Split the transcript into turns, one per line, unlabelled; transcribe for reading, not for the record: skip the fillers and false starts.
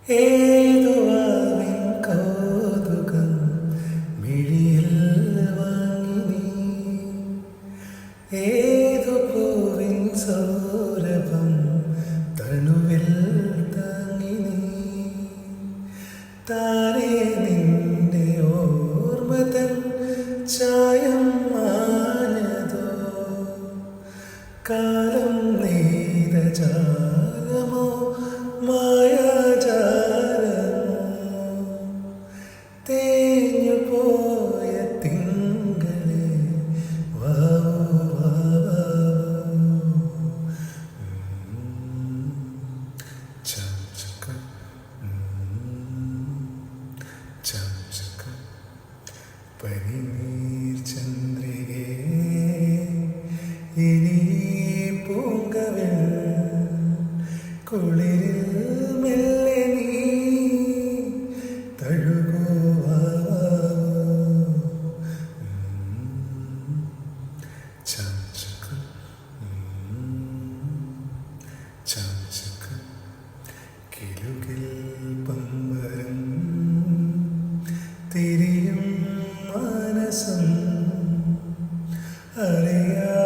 ഏതുവാവിൻ കൗതുകം മിഴിയിൽ വാങ്ങി നീ, ഏതു പൂവിൻ സൗരഭം തണുവിൽ താങ്ങി നീ, താനേ നിന്റെ ഓർമ്മതൻ ചായം മാഞ്ഞതോ, കാലം നെയ്ത ജാലമോ മായാജാലമോ, തേഞ്ഞു പോയ തിങ്കളെ വാവോ വാവോ. ചം ചക്ക ചം ചക്ക പനിനീർ ചന്ദ്രികേ ഇനി പൂങ്കവിൽ കുളിരിൽ മെല്ലെ നീ തഴുകുവാ. ചം ചക്ക ചം ചക്ക കിലുകിൽ പമ്പരം തിരിയും മാനസം അറിയാ